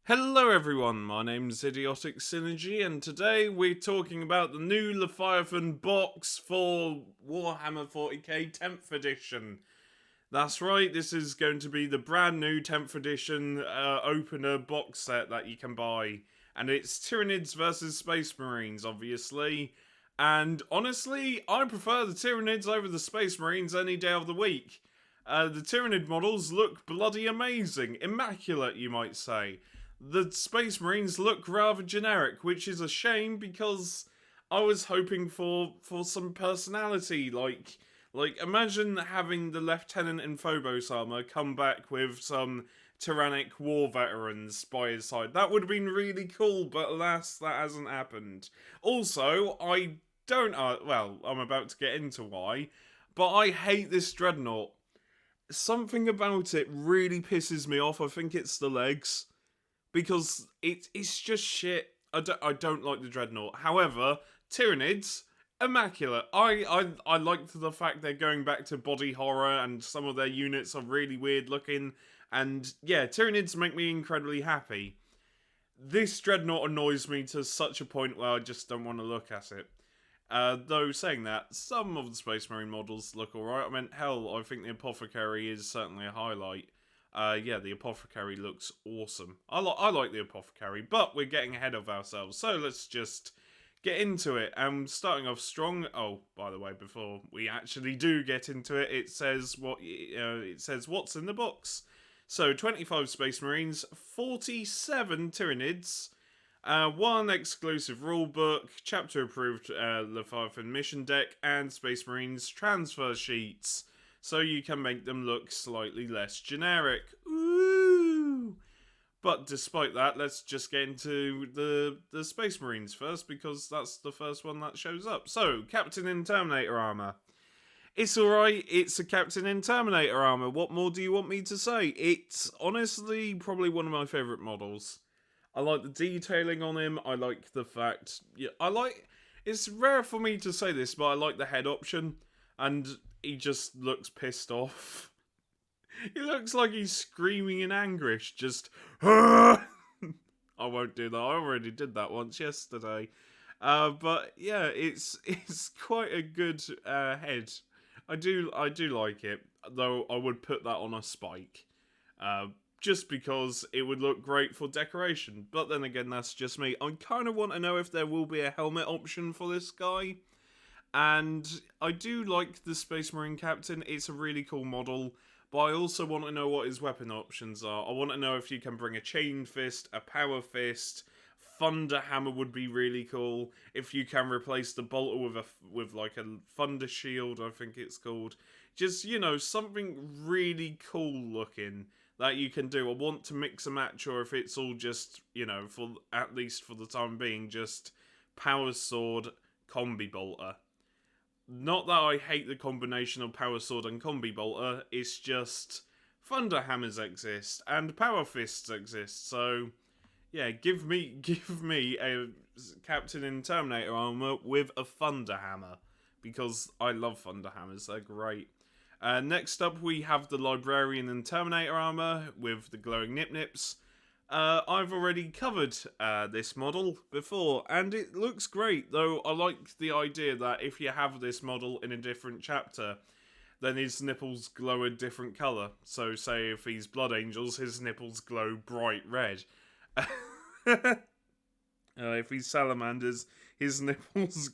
Hello everyone, my name's Idiotic Synergy and today we're talking about the new Leviathan box for Warhammer 40k 10th edition. That's right, this is going to be the brand new 10th edition opener box set that you can buy. And it's Tyranids versus Space Marines, obviously. And honestly, I prefer the Tyranids over the Space Marines any day of the week. The Tyranid models look bloody amazing, immaculate you might say. The Space Marines look rather generic, which is a shame because I was hoping for some personality. Like imagine having the Lieutenant in Phobos armor come back with some tyrannic war veterans by his side. That would have been really cool, but alas, that hasn't happened. Also, I don't. Well, I'm about to get into why, but I hate this Dreadnought. Something about it really pisses me off. I think it's the legs because it's just shit. I don't like the Dreadnought. However, Tyranids, immaculate. I liked the fact they're going back to body horror and some of their units are really weird looking. And yeah, Tyranids make me incredibly happy. This Dreadnought annoys me to such a point where I just don't want to look at it. Though saying that, some of the Space Marine models look alright. I mean, hell, I think the Apothecary is certainly a highlight. Yeah, the Apothecary looks awesome. I like the Apothecary, but we're getting ahead of ourselves, so let's just get into it. And starting off strong. Oh, by the way, before we actually do get into it, it says what's in the box. So 25 Space Marines, 47 Tyranids, one exclusive rulebook, chapter approved Leviathan mission deck, and Space Marines transfer sheets, so you can make them look slightly less generic. Ooh! But despite that, let's just get into the Space Marines first, because that's the first one that shows up. So, Captain in Terminator armor. It's alright, it's a Captain in Terminator armor. What more do you want me to say? It's honestly probably one of my favourite models. I like the detailing on him. I like the fact... Yeah, it's rare for me to say this, but I like the head option. And he just looks pissed off. He looks like he's screaming in anguish. Just... I won't do that. I already did that once yesterday. But yeah, it's quite a good head. I do like it. Though I would put that on a spike. Just because it would look great for decoration. But then again, that's just me. I kind of want to know if there will be a helmet option for this guy. And I do like the Space Marine Captain. It's a really cool model. But I also want to know what his weapon options are. I want to know if you can bring a Chain Fist, a Power Fist. Thunder Hammer would be really cool. If you can replace the bolter with like a Thunder Shield, I think it's called. Just, something really cool looking that you can do. I want to mix and match, or if it's all just, for at least for the time being, just Power Sword, Combi Bolter. Not that I hate the combination of Power Sword and Combi Bolter, it's just Thunder Hammers exist and Power Fists exist, so yeah, give me a Captain in Terminator armor with a Thunder Hammer, because I love Thunder Hammers, they're great. Next up, we have the Librarian and Terminator armor with the glowing Nip Nips. I've already covered this model before, and it looks great, though I like the idea that if you have this model in a different chapter, then his nipples glow a different colour. So say if he's Blood Angels, his nipples glow bright red. If he's Salamanders, his nipples...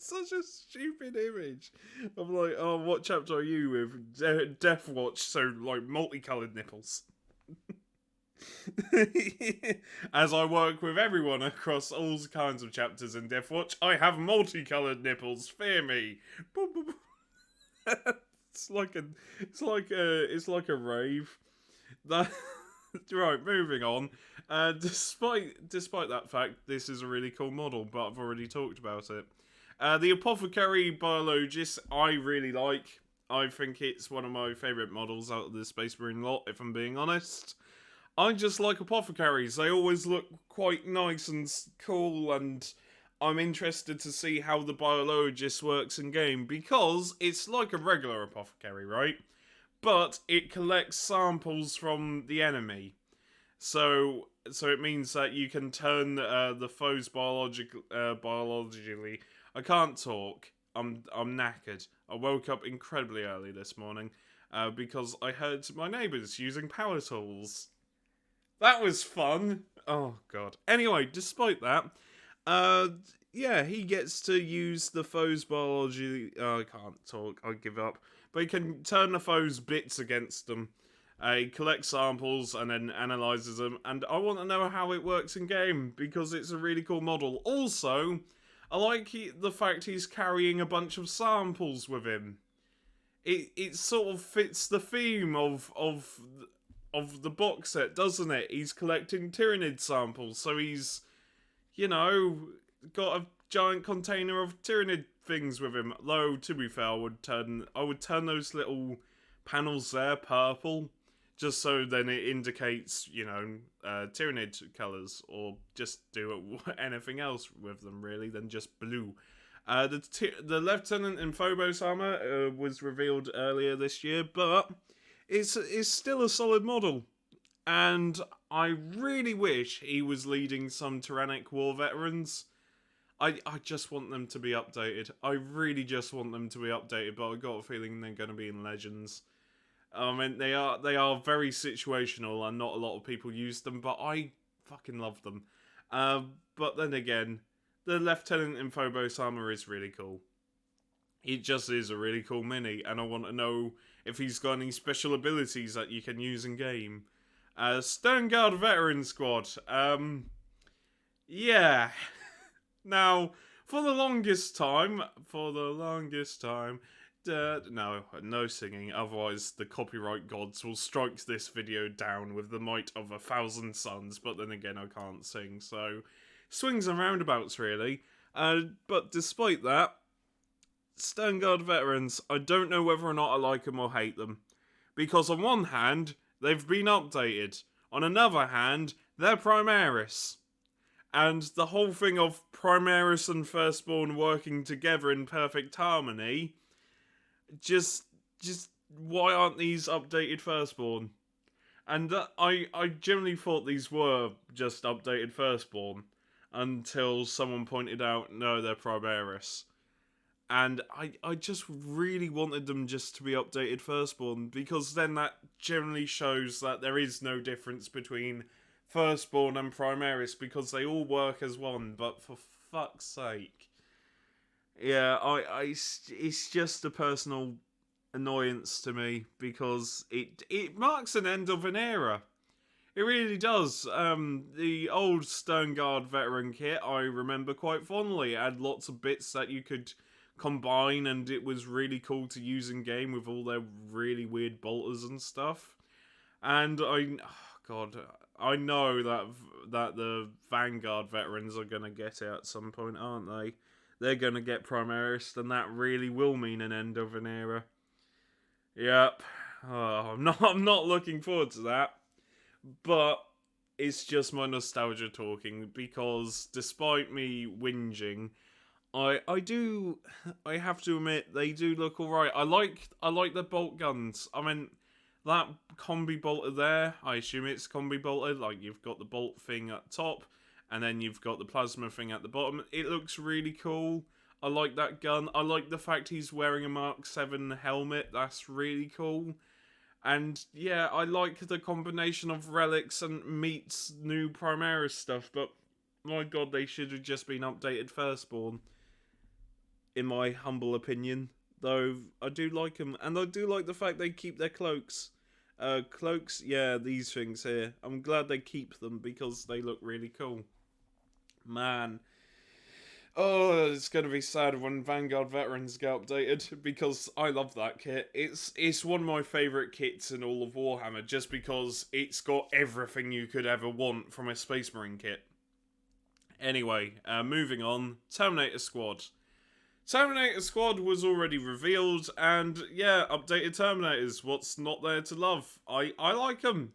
Such a stupid image. I'm like, oh, what chapter are you with? Death Watch, so, like, multicoloured nipples. As I work with everyone across all kinds of chapters in Death Watch, I have multicoloured nipples, fear me. It's like a rave. That... Right, moving on. Despite that fact, this is a really cool model, but I've already talked about it. The Apothecary Biologist, I really like. I think it's one of my favourite models out of the Space Marine lot, if I'm being honest. I just like Apothecaries. They always look quite nice and cool, and I'm interested to see how the Biologist works in game, because it's like a regular Apothecary, right? But it collects samples from the enemy. So it means that you can turn the foes biologically. I can't talk. I'm knackered. I woke up incredibly early this morning because I heard my neighbours using power tools. That was fun. Oh god. Anyway, despite that, uh, yeah, he gets to use the foe's biology. I can't talk. I give up. But he can turn the foe's bits against them. He collects samples and then analyzes them. And I want to know how it works in game because it's a really cool model. Also, I like the fact he's carrying a bunch of samples with him. It sort of fits the theme of the box set, doesn't it? He's collecting Tyranid samples, so he's, you know, got a giant container of Tyranid things with him. Though, to be fair, I would turn those little panels there purple, just so then it indicates, you know, Tyranid colours, or just do anything else with them, really, than just blue. The Lieutenant in Phobos armor was revealed earlier this year, but it's still a solid model. And I really wish he was leading some Tyrannic war veterans. I just want them to be updated. I really just want them to be updated, but I got a feeling they're going to be in Legends. I mean, they are very situational, and not a lot of people use them, but I fucking love them. But then again, the Lieutenant in Phobos armor is really cool. It just is a really cool mini, and I want to know if he's got any special abilities that you can use in game. Sternguard Veteran Squad. Yeah. Now, for the longest time, no singing, otherwise the copyright gods will strike this video down with the might of 1,000 suns, but then again I can't sing, so swings and roundabouts really. But despite that, Sternguard veterans, I don't know whether or not I like them or hate them. Because on one hand, they've been updated. On another hand, they're Primaris. And the whole thing of Primaris and Firstborn working together in perfect harmony, just why aren't these updated Firstborn? And I generally thought these were just updated Firstborn, until someone pointed out, no, they're Primaris. And I just really wanted them just to be updated Firstborn, because then that generally shows that there is no difference between Firstborn and Primaris, because they all work as one, but for fuck's sake. Yeah, it's just a personal annoyance to me, because it marks an end of an era. It really does. The old Sternguard veteran kit I remember quite fondly. It had lots of bits that you could combine, and it was really cool to use in game with all their really weird bolters and stuff. And I know that the Vanguard veterans are gonna get it at some point, aren't they? They're gonna get Primaris, and that really will mean an end of an era. Yep. Oh, I'm not looking forward to that. But it's just my nostalgia talking, because despite me whinging, I have to admit they do look alright. I like the bolt guns. I mean, that combi bolter there, I assume it's combi bolter, like you've got the bolt thing at top and then you've got the plasma thing at the bottom. It looks really cool. I like that gun. I like the fact he's wearing a Mark 7 helmet. That's really cool. And yeah, I like the combination of relics and meets new Primaris stuff, but my god, they should have just been updated Firstborn, in my humble opinion. Though I do like them, and I do like the fact they keep their cloaks. Cloaks, yeah, these things here. I'm glad they keep them because they look really cool. Man. Oh, it's going to be sad when Vanguard Veterans get updated, because I love that kit. It's one of my favourite kits in all of Warhammer, just because it's got everything you could ever want from a Space Marine kit. Anyway, moving on. Terminator Squad. Terminator Squad was already revealed, and yeah, updated Terminators. What's not there to love? I like them.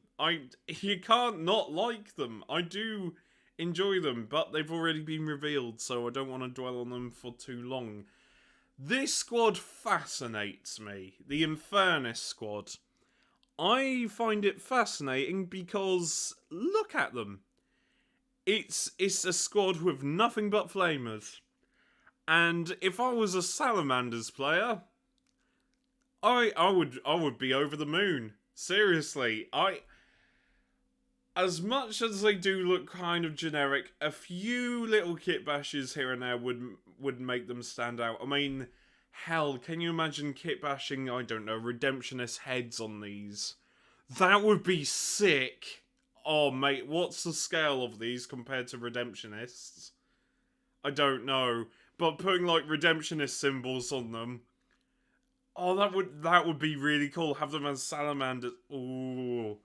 You can't not like them. I do enjoy them, but they've already been revealed, so I don't want to dwell on them for too long. This squad fascinates me. The Infernus Squad. I find it fascinating because look at them. It's a squad with nothing but flamers. And if I was a Salamanders player, I would be over the moon. Seriously, as much as they do look kind of generic, a few little kit bashes here and there would make them stand out. I mean, hell, can you imagine kit bashing, I don't know, Redemptionist heads on these? That would be sick. Oh, mate, what's the scale of these compared to Redemptionists? I don't know. But putting, like, Redemptionist symbols on them... Oh, that would be really cool. Have them as salamanders. Ooh.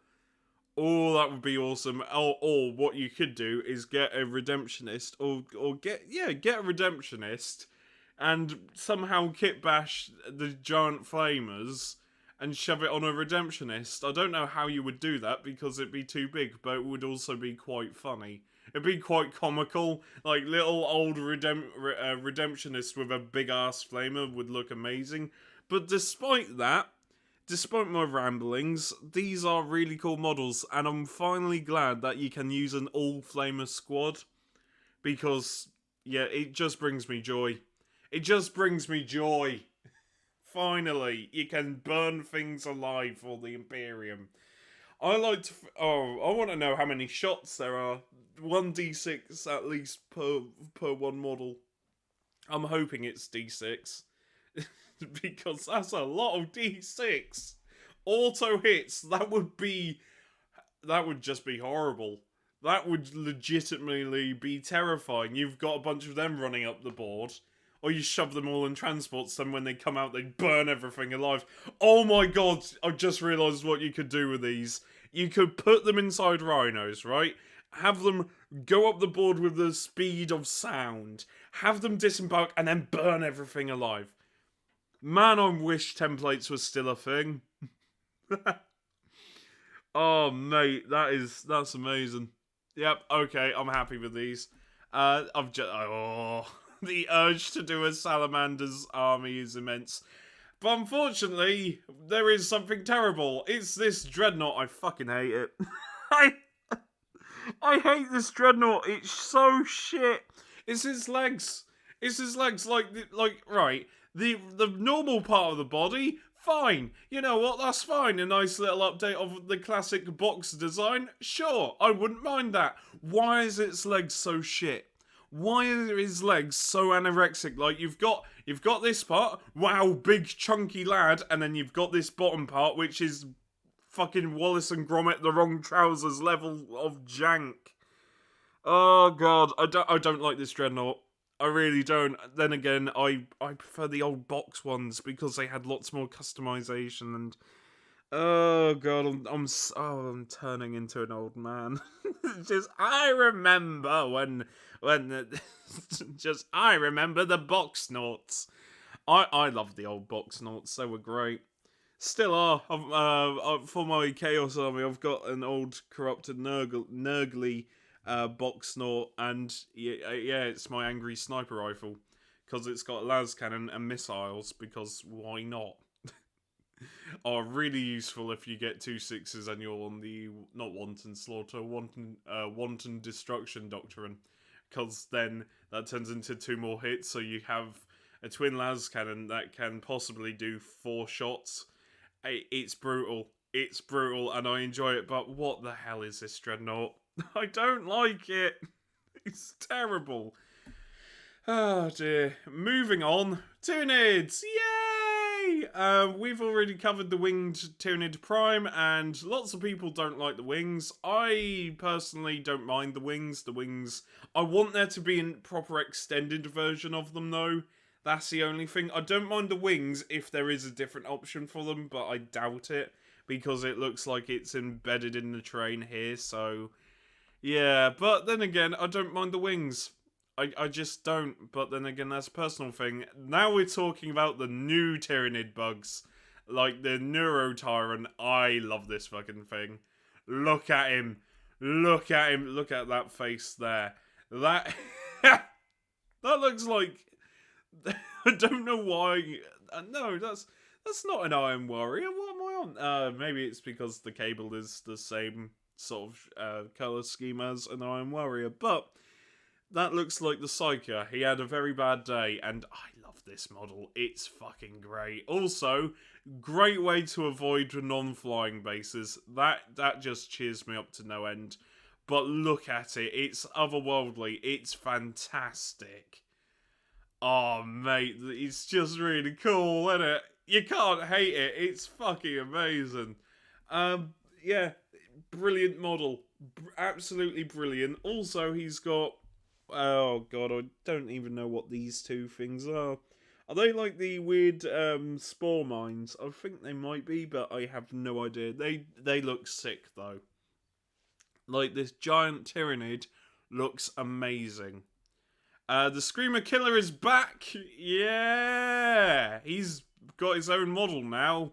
Oh, that would be awesome. Or what you could do is get a Redemptionist, or get a Redemptionist, and somehow kit bash the giant flamers and shove it on a Redemptionist. I don't know how you would do that because it'd be too big, but it would also be quite funny. It'd be quite comical. Like, little old Redemptionist with a big ass flamer would look amazing. But despite that, despite my ramblings, these are really cool models, and I'm finally glad that you can use an all-flamer squad, because, yeah, it just brings me joy. It just brings me joy. Finally, you can burn things alive for the Imperium. I like to... I want to know how many shots there are. 1d6 at least per one model. I'm hoping it's d6. Because that's a lot of d6. Auto hits, that would just be horrible. That would legitimately be terrifying. You've got a bunch of them running up the board, or you shove them all in transports, then when they come out they burn everything alive. Oh my god, I just realised what you could do with these. You could put them inside rhinos, right? Have them go up the board with the speed of sound. Have them disembark and then burn everything alive. Man, I wish templates was still a thing. Oh, mate, that's amazing. Yep, okay, I'm happy with these. I've just... Oh, the urge to do a Salamander's army is immense. But unfortunately, there is something terrible. It's this Dreadnought. I fucking hate it. I hate this Dreadnought. It's so shit. It's his legs. It's his legs. Like right. The normal part of the body, fine. You know what? That's fine. A nice little update of the classic box design. Sure, I wouldn't mind that. Why is its legs so shit? Why are his legs so anorexic? Like, you've got this part, wow, big chunky lad, and then you've got this bottom part, which is fucking Wallace and Gromit, the wrong trousers level of jank. Oh god, I don't like this Dreadnought. I really don't. Then again, I prefer the old box ones because they had lots more customization and... Oh god, I'm turning into an old man. Just, I remember when I remember the box noughts. I love the old box noughts, they were great. Still are. For my Chaos Army, I've got an old corrupted Nurgly box nought, and yeah, it's my angry sniper rifle because it's got a las cannon and missiles. Because why not? Are really useful if you get 2 6s and you're on the not wanton slaughter, wanton destruction doctrine, because then that turns into 2 more hits. So you have a twin las cannon that can possibly do 4 shots. It's brutal. It's brutal, and I enjoy it. But what the hell is this Dreadnought? I don't like it. It's terrible. Oh dear. Moving on. Tyranids! Yay! We've already covered the winged Tyranid Prime, and lots of people don't like the wings. I personally don't mind the wings. The wings... I want there to be a proper extended version of them, though. That's the only thing. I don't mind the wings if there is a different option for them, but I doubt it, because it looks like it's embedded in the terrain here, so... Yeah, but then again, I don't mind the wings. I just don't, but then again, that's a personal thing. Now we're talking about the new Tyranid bugs, like the Neurotyrant. I love this fucking thing. Look at him. Look at him. Look at that face there. That... that looks like... I don't know why... No, That's not an Iron Warrior. What am I on? Maybe it's because the cable is the same sort of color scheme as an Iron Warrior, but that looks like the Psyker. He had a very bad day, and I love this model. It's fucking great. Also, great way to avoid non-flying bases. That just cheers me up to no end. But look at it. It's otherworldly. It's fantastic. Oh, mate, it's just really cool, isn't it? You can't hate it. It's fucking amazing. Yeah, brilliant model. Absolutely brilliant. Also, he's got... Oh, God, I don't even know what these two things are. Are they like the weird spore mines? I think they might be, but I have no idea. They look sick, though. Like, this giant Tyranid looks amazing. The Screamer Killer is back! Yeah! He's got his own model now.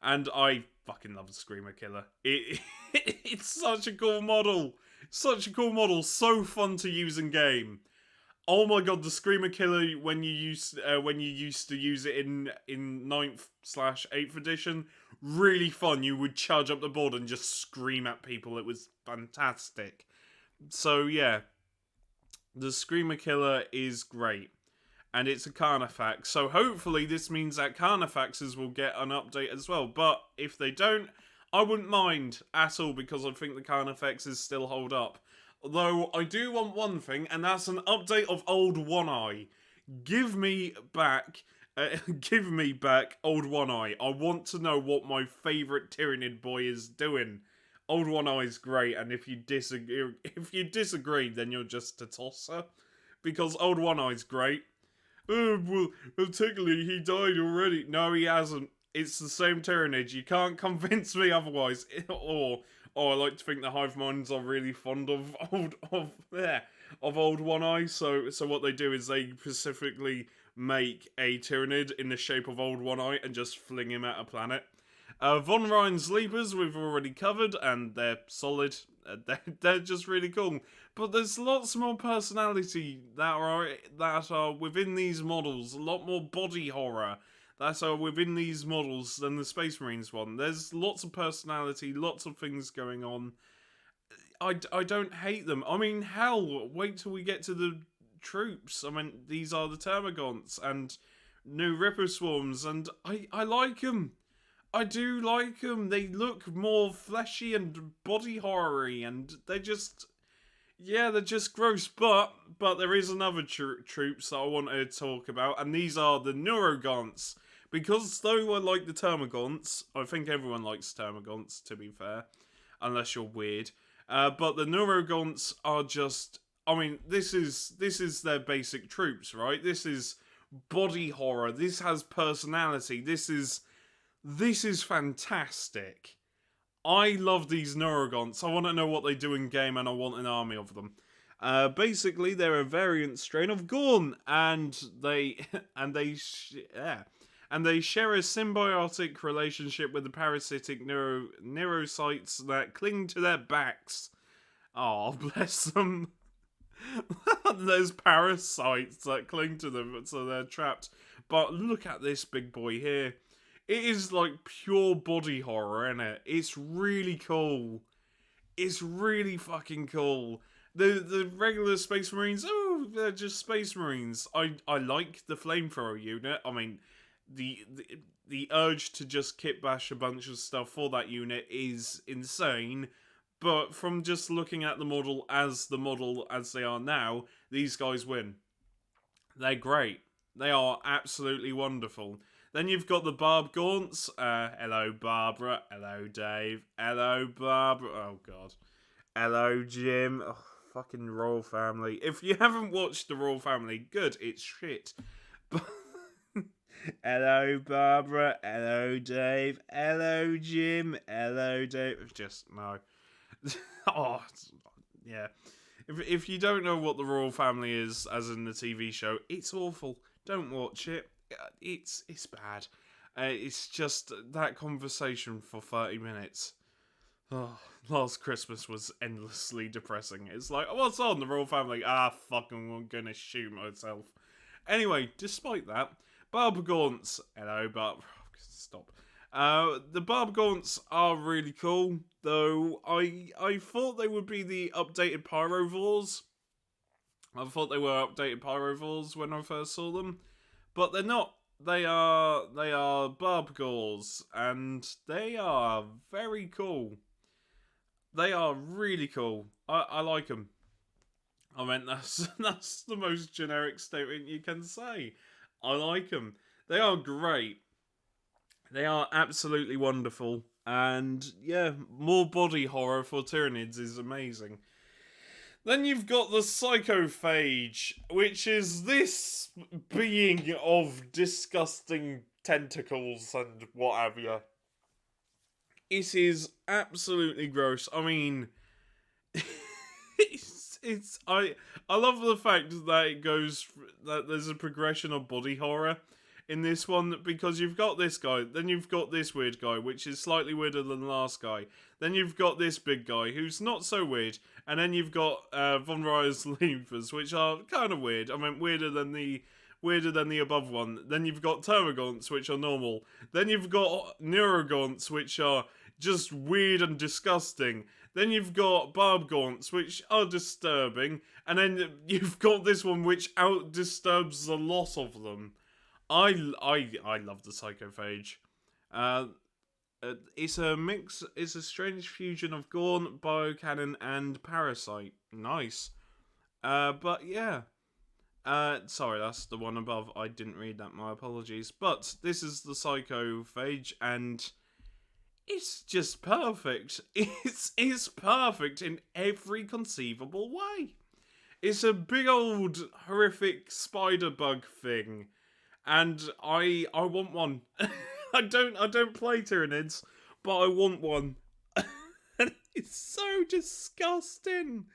And I fucking love the Screamer Killer. It's such a cool model. Such a cool model. So fun to use in game. Oh my god, the Screamer Killer, when you used to use it in 9th/8th edition, really fun. You would charge up the board and just scream at people. It was fantastic. So yeah, the Screamer Killer is great. And it's a Carnifex. So hopefully this means that Carnifexes will get an update as well. But if they don't, I wouldn't mind at all, because I think the Carnifexes still hold up. Although I do want one thing, and that's an update of Old One Eye. Give me back Old One Eye. I want to know what my favourite Tyranid boy is doing. Old One Eye is great, and if you disagree, then you're just a tosser, because Old One Eye's great. Well, technically he died already. No, he hasn't. It's the same Tyranid. You can't convince me otherwise. Or I like to think the hive minds are really fond of Old One Eye. So what they do is they specifically make a Tyranid in the shape of Old One Eye and just fling him at a planet. Von Ryan's Leapers we've already covered, and they're solid. They're just really cool. But there's lots more personality that are within these models. A lot more body horror that are within these models than the Space Marines one. There's lots of personality, lots of things going on. I don't hate them. I mean, hell, wait till we get to the troops. I mean, these are the Terminaunts and new Ripper Swarms, and I like them. I do like them. They look more fleshy and body horror-y, and they're just... Yeah, they're just gross, but there is another troops that I wanted to talk about, and these are the Neurogaunts. Because though I like the Terminaunts, I think everyone likes Terminaunts, to be fair, unless you're weird. But the Neurogaunts are just... I mean, this is their basic troops, right? This is body horror. This has personality. This is fantastic. I love these Neurogaunts. I want to know what they do in game, and I want an army of them. Basically, they're a variant strain of Gorn, and they share a symbiotic relationship with the parasitic neurocytes that cling to their backs. Oh, bless them. There's parasites that cling to them, so they're trapped. But look at this big boy here. It is like pure body horror, isn't it? It's really cool. It's really fucking cool. The regular Space Marines, oh, they're just Space Marines. I like the flamethrower unit. I mean, the urge to just kit bash a bunch of stuff for that unit is insane. But from just looking at the model as they are now, these guys win. They're great. They are absolutely wonderful. Then you've got the Barb Gaunts. Hello, Barbara. Hello, Dave. Hello, Barbara. Oh, God. Hello, Jim. Oh, fucking Royal Family. If you haven't watched the Royal Family, good. It's shit. But hello, Barbara. Hello, Dave. Hello, Jim. Hello, Dave. Just, no. Oh, yeah. If you don't know what the Royal Family is, as in the TV show, it's awful. Don't watch it. It's bad. It's just that conversation for 30 minutes. Oh, last Christmas was endlessly depressing. It's like, oh, what's on? The Royal Family. Fucking, I'm gonna shoot myself. Anyway, despite that, Barb Gaunts. Hello, Barb. Stop. The Barb Gaunts are really cool, though I thought they would be the updated Pyrovores. I thought they were updated Pyrovores when I first saw them, but they're not. They are Barb Gauls, and they are very cool. They are really cool. I like them. I mean, that's the most generic statement you can say. I like them. They are great. They are absolutely wonderful. And yeah, more body horror for Tyranids is amazing. Then you've got the Psychophage, which is this being of disgusting tentacles and what have you. It is absolutely gross. I mean, I love the fact that that there's a progression of body horror in this one, because you've got this guy, then you've got this weird guy, which is slightly weirder than the last guy. Then you've got this big guy, who's not so weird, and then you've got Von Ryer's levers, which are kind of weird. I mean, weirder than the above one. Then you've got Terminator, which are normal. Then you've got Neurogaunt, which are just weird and disgusting. Then you've got Barb Gaunts, which are disturbing, and then you've got this one which out-disturbs a lot of them. I love the Psychophage. It's a mix. It's a strange fusion of Gaunt, Biocannon, and Parasite. Nice. But yeah. Sorry, that's the one above. I didn't read that. My apologies. But this is the Psychophage, and it's just perfect. It's perfect in every conceivable way. It's a big old horrific spider bug thing. And I want one. I don't play Tyranids, but I want one. And it's so disgusting.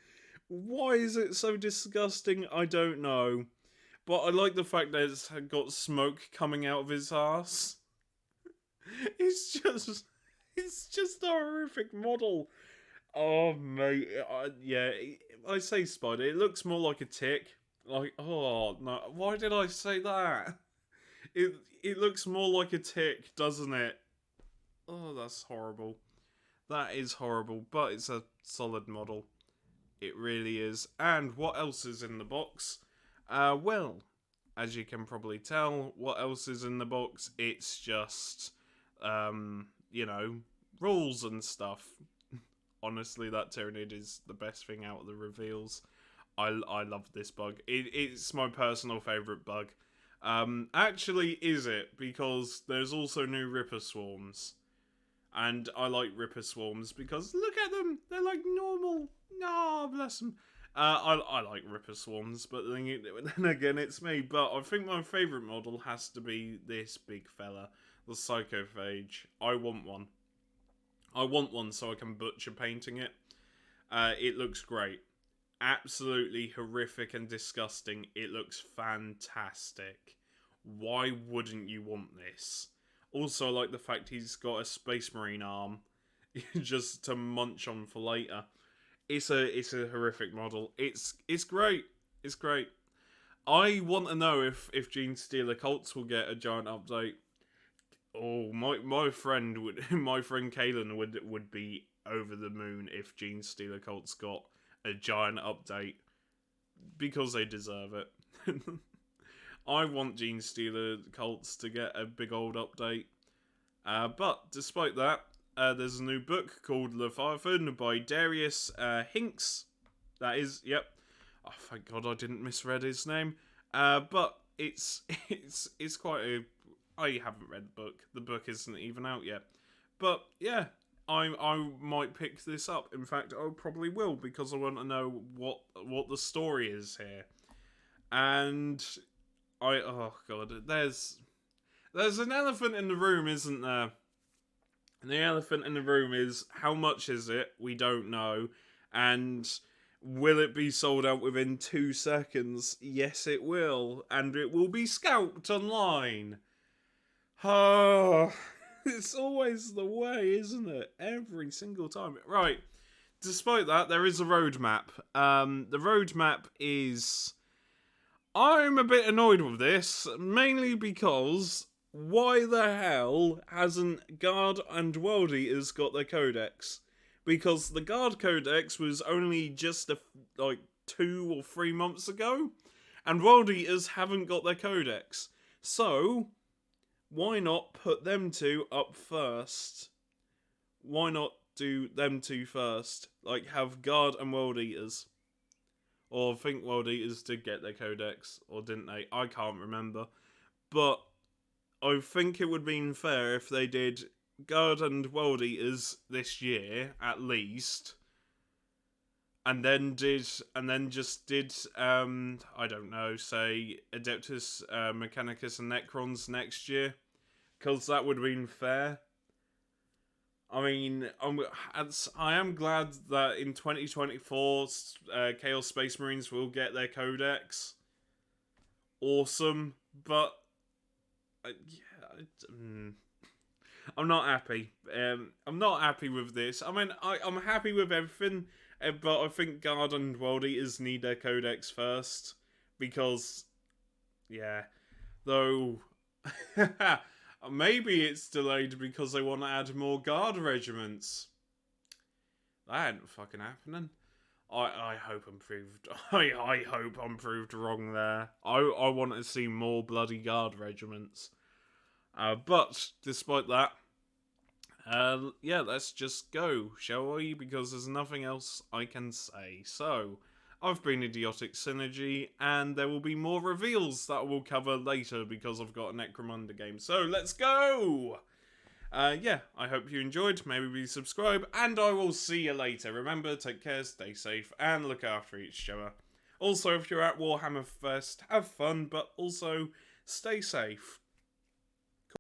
Why is it so disgusting? I don't know. But I like the fact that it's got smoke coming out of his ass. It's just a horrific model. Oh mate, yeah. I say spider. It looks more like a tick. Like, oh no, why did I say that? It looks more like a tick, doesn't it? Oh, that's horrible. That is horrible, but it's a solid model. It really is. And what else is in the box? Well, as you can probably tell, what else is in the box? It's just, rules and stuff. Honestly, that Tyranid is the best thing out of the reveals. I love this bug. It's my personal favourite bug. Actually, is it? Because there's also new Ripper Swarms. And I like Ripper Swarms because look at them. They're like normal. No, bless them. I like Ripper Swarms, but then again, it's me. But I think my favourite model has to be this big fella, the Psychophage. I want one. I want one so I can butcher painting it. It looks great. Absolutely horrific and disgusting. It looks fantastic. Why wouldn't you want this? Also, I like the fact he's got a Space Marine arm just to munch on for later. It's a horrific model. It's great. It's great. I want to know if Gene Stealer Cults will get a giant update. Oh, my friend Kalen would be over the moon if Gene Stealer Cults got a giant update, because they deserve it. I want Gene Stealer Cults to get a big old update. But despite that, there's a new book called Leviathan by Darius Hinks. That is, yep. Oh, thank God I didn't misread his name. But it's quite a. I haven't read the book. The book isn't even out yet. But yeah, I might pick this up. In fact, I probably will, because I want to know what the story is here. And oh God, there's an elephant in the room, isn't there? And the elephant in the room is, how much is it? We don't know. And will it be sold out within 2 seconds? Yes, it will. And it will be scalped online. Oh, it's always the way, isn't it? Every single time. Right. Despite that, there is a roadmap. The roadmap is... I'm a bit annoyed with this, mainly because why the hell hasn't Guard and World Eaters got their codex? Because the Guard codex was only just like 2 or 3 months ago, and World Eaters haven't got their codex. So why not put them two up first? Why not do them two first? Like, have Guard and World Eaters. Or I think World Eaters did get their codex, or didn't they? I can't remember. But I think it would have been fair if they did Guard and World Eaters this year, at least. And then just did, I don't know, say, Adeptus, Mechanicus and Necrons next year. Because that would have been fair. I mean, I am glad that in 2024, Chaos Space Marines will get their codex. Awesome, but I'm not happy. I'm not happy with this. I mean, I'm happy with everything, but I think Guard and World Eaters need their codex first, because, yeah, though, maybe it's delayed because they want to add more Guard regiments. That ain't fucking happening. I hope I'm proved. I hope I'm proved wrong there. I want to see more bloody Guard regiments. But despite that, yeah, let's just go, shall we? Because there's nothing else I can say. So, I've been Idiotic Synergy, and there will be more reveals that we'll cover later because I've got a Necromunda game. So, let's go! Yeah, I hope you enjoyed. Maybe subscribe, and I will see you later. Remember, take care, stay safe, and look after each other. Also, if you're at Warhammer Fest, have fun, but also stay safe.